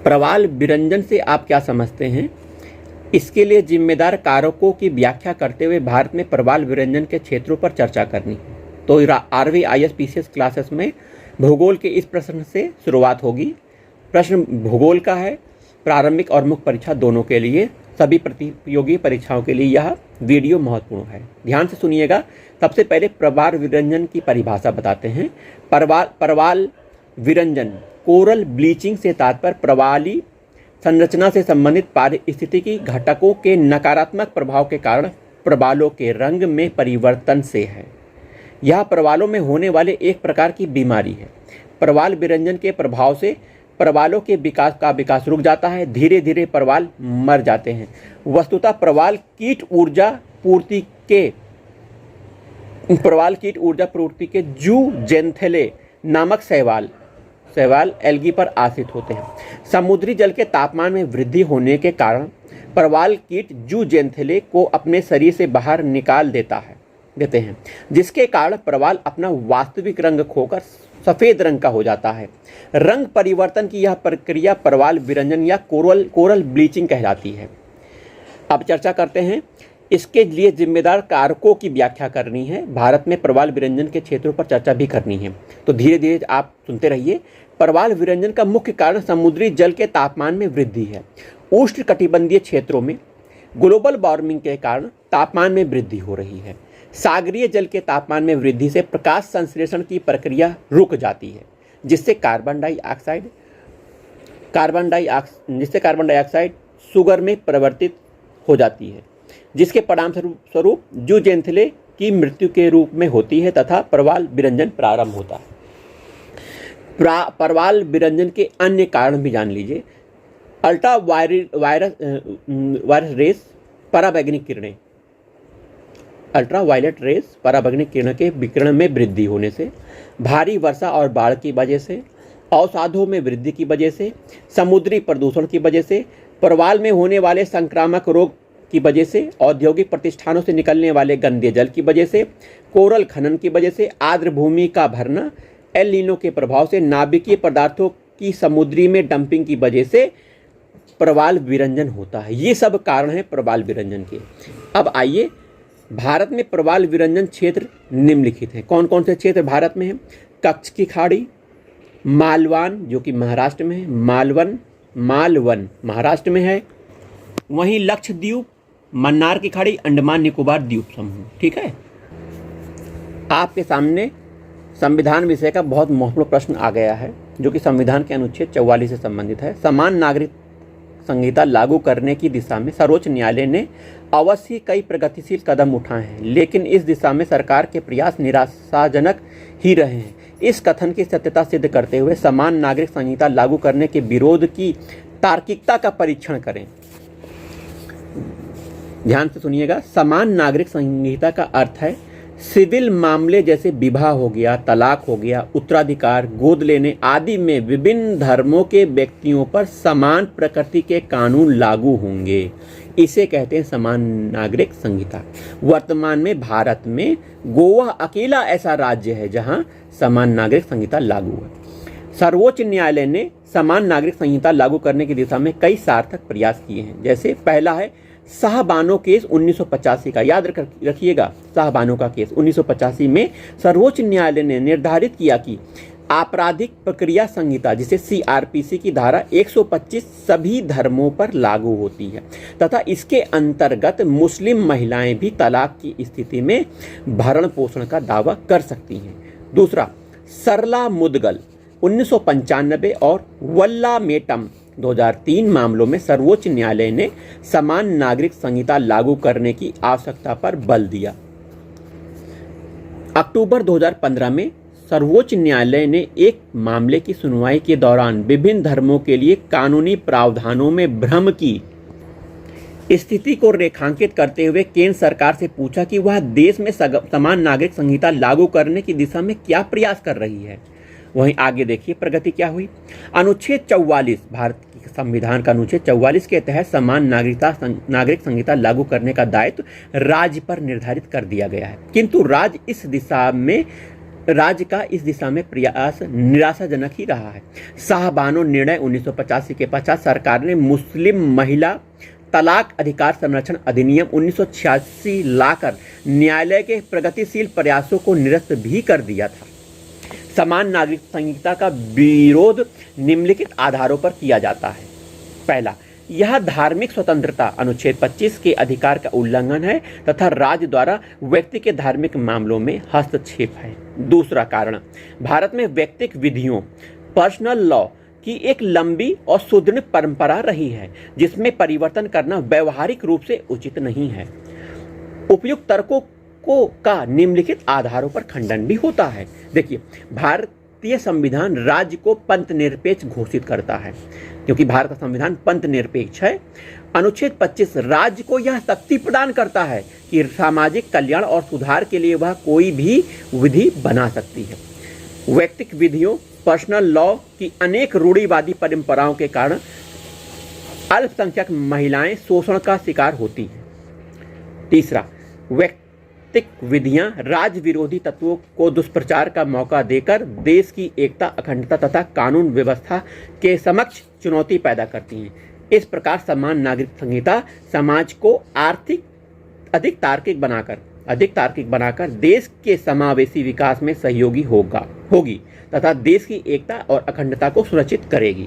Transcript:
प्रवाल विरंजन से आप क्या समझते हैं? इसके लिए जिम्मेदार कारकों की व्याख्या करते हुए भारत में प्रवाल विरंजन के क्षेत्रों पर चर्चा करनी है। तो आरवी ISPCS क्लासेस में भूगोल के इस प्रश्न से शुरुआत होगी। प्रश्न भूगोल का है, प्रारंभिक और मुख्य परीक्षा दोनों के लिए, सभी प्रतियोगी परीक्षाओं के लिए यह वीडियो महत्वपूर्ण है। ध्यान से सुनिएगा। सबसे पहले प्रवाल विरंजन की परिभाषा बताते हैं। प्रवाल विरंजन कोरल ब्लीचिंग से तात्पर्य प्रवाली संरचना से संबंधित पारिस्थितिकी घटकों के नकारात्मक प्रभाव के कारण प्रवालों के रंग में परिवर्तन से है। यह प्रवालों में होने वाले एक प्रकार की बीमारी है। प्रवाल विरंजन के प्रभाव से प्रवालों के विकास रुक जाता है, धीरे धीरे प्रवाल मर जाते हैं। वस्तुतः प्रवाल कीट ऊर्जा पूर्ति के जूजेंथेले नामक शैवाल एल्गी पर आश्रित होते हैं। समुद्री जल के तापमान में वृद्धि होने के कारण प्रवाल कीट जूजेंथेले को अपने शरीर से बाहर निकाल देते हैं, जिसके कारण प्रवाल अपना वास्तविक रंग खोकर सफ़ेद रंग का हो जाता है। रंग परिवर्तन की यह प्रक्रिया प्रवाल विरंजन या कोरल ब्लीचिंग कहलाती है। अब चर्चा करते हैं। इसके लिए जिम्मेदार कारकों की व्याख्या करनी है। भारत में प्रवाल विरंजन के क्षेत्रों पर चर्चा भी करनी है, तो धीरे धीरे आप सुनते रहिए। प्रवाल विरंजन का मुख्य कारण समुद्री जल के तापमान में वृद्धि है। उष्णकटिबंधीय क्षेत्रों में ग्लोबल वार्मिंग के कारण तापमान में वृद्धि हो रही है। सागरीय जल के तापमान में वृद्धि से प्रकाश संश्लेषण की प्रक्रिया रुक जाती है, जिससे कार्बन डाइऑक्साइड सुगर में परिवर्तित हो जाती है, जिसके परिणाम स्वरूप जूजेंथेले की मृत्यु के रूप में होती है तथा प्रवाल विरंजन प्रारंभ होता है। प्रवाल विरंजन के अन्य कारण भी जान लीजिए। अल्ट्रा वायलेट रेस पराबैंगनी किरणें, अल्ट्रावायलेट रेस पराबैंगनी किरण के विकिरण में वृद्धि होने से, भारी वर्षा और बाढ़ की वजह से, अवसादों में वृद्धि की वजह से, समुद्री प्रदूषण की वजह से, प्रवाल में होने वाले संक्रामक रोग की वजह से, औद्योगिक प्रतिष्ठानों से निकलने वाले गंदे जल की वजह से, कोरल खनन की वजह से, आर्द्र भूमि का भरना, एल नीनो के प्रभाव से, नाभिकीय पदार्थों की समुद्री में डंपिंग की वजह से प्रवाल विरंजन होता है। ये सब कारण हैं प्रवाल विरंजन के। अब आइए, भारत में प्रवाल विरंजन क्षेत्र निम्नलिखित हैं। कौन कौन से क्षेत्र भारत में हैं? कच्छ की खाड़ी, मालवान जो कि महाराष्ट्र में है, मालवन महाराष्ट्र में है, वहीं लक्षद्वीप, मन्नार की खाड़ी, अंडमान निकोबार द्वीप समूह। ठीक है। आपके सामने संविधान विषय का बहुत महत्वपूर्ण प्रश्न आ गया है, जो कि संविधान के अनुच्छेद 44 से संबंधित है। समान नागरिक संहिता लागू करने की दिशा में सर्वोच्च न्यायालय ने अवश्य कई प्रगतिशील कदम उठाए हैं, लेकिन इस दिशा में सरकार के प्रयास निराशाजनक ही रहे हैं। इस कथन की सत्यता सिद्ध करते हुए समान नागरिक संहिता लागू करने के विरोध की तार्किकता का परीक्षण करें। ध्यान से सुनिएगा। समान नागरिक संहिता का अर्थ है सिविल मामले जैसे विवाह हो गया, तलाक हो गया, उत्तराधिकार, गोद लेने आदि में विभिन्न धर्मों के व्यक्तियों पर समान प्रकृति के कानून लागू होंगे। इसे कहते हैं समान नागरिक संहिता। वर्तमान में भारत में गोवा अकेला ऐसा राज्य है जहां समान नागरिक संहिता लागू है। सर्वोच्च न्यायालय ने समान नागरिक संहिता लागू करने की दिशा में कई सार्थक प्रयास किए हैं। जैसे पहला है शाहबानो केस 1985 का, याद रखिएगा। शाहबानो का केस 1985 में सर्वोच्च न्यायालय ने निर्धारित किया कि आपराधिक प्रक्रिया संहिता जिसे CRPC की धारा 125 सभी धर्मों पर लागू होती है तथा इसके अंतर्गत मुस्लिम महिलाएं भी तलाक की स्थिति में भरण पोषण का दावा कर सकती हैं। दूसरा, सरला मुदगल 1995 और वल्ला मेटम 2003 मामलों में सर्वोच्च न्यायालय ने समान नागरिक संहिता लागू करने की आवश्यकता पर बल दिया। अक्टूबर 2015 में सर्वोच्च न्यायालय ने एक मामले की सुनवाई के दौरान विभिन्न धर्मों के लिए कानूनी प्रावधानों में भ्रम की स्थिति को रेखांकित करते हुए केंद्र सरकार से पूछा कि वह देश में समान नागरिक संहिता लागू करने की दिशा में क्या प्रयास कर रही है। वहीं आगे देखिए प्रगति क्या हुई। अनुच्छेद 44, भारत के संविधान का अनुच्छेद 44 के तहत समान नागरिक संहिता लागू करने का दायित्व राज्य पर निर्धारित कर दिया गया है, किंतु राज्य इस दिशा में राज्य का इस दिशा में प्रयास निराशाजनक ही रहा है। शाहबानो निर्णय 1985 के पश्चात सरकार ने मुस्लिम महिला तलाक अधिकार संरक्षण अधिनियम 1986 लाकर न्यायालय के प्रगतिशील प्रयासों को निरस्त भी कर दिया था। समान नागरिक संहिता का विरोध निम्नलिखित आधारों पर किया जाता है। पहला, यह धार्मिक स्वतंत्रता अनुच्छेद 25 के अधिकार का उल्लंघन है तथा राज्य द्वारा व्यक्ति के धार्मिक मामलों में हस्तक्षेप है। दूसरा कारण, भारत में व्यक्तिक विधियों पर्सनल लॉ की एक लंबी और सुदृढ़ परंपरा रही है जिसमें परिवर्तन करना व्यवहारिक रूप से उचित नहीं है। उपयुक्त तर्कों का निम्नलिखित आधारों पर खंडन भी होता है। देखिए, भारतीय संविधान राज्य को पंथ निरपेक्ष घोषित करता है क्योंकि भारत का संविधान पंथ निरपेक्ष है। अनुच्छेद 25 राज्य को यह शक्ति प्रदान करता है कि सामाजिक कल्याण और सुधार के लिए वह कोई भी विधि बना सकती है। व्यक्तिक विधियों पर्सनल लॉ की अनेक रूढ़िवादी परंपराओं के कारण अल्पसंख्यक महिलाएं शोषण का शिकार होती हैं। तीसरा, व्यक्तिक विधियां राज्य विरोधी तत्वों को दुष्प्रचार का मौका देकर देश की एकता, अखंडता तथा कानून व्यवस्था के समक्ष चुनौती पैदा करती हैं। इस प्रकार समान नागरिक संहिता समाज को अधिक तार्किक बनाकर देश के समावेशी विकास में सहयोगी होगी तथा देश की एकता और अखंडता को सुरक्षित करेगी।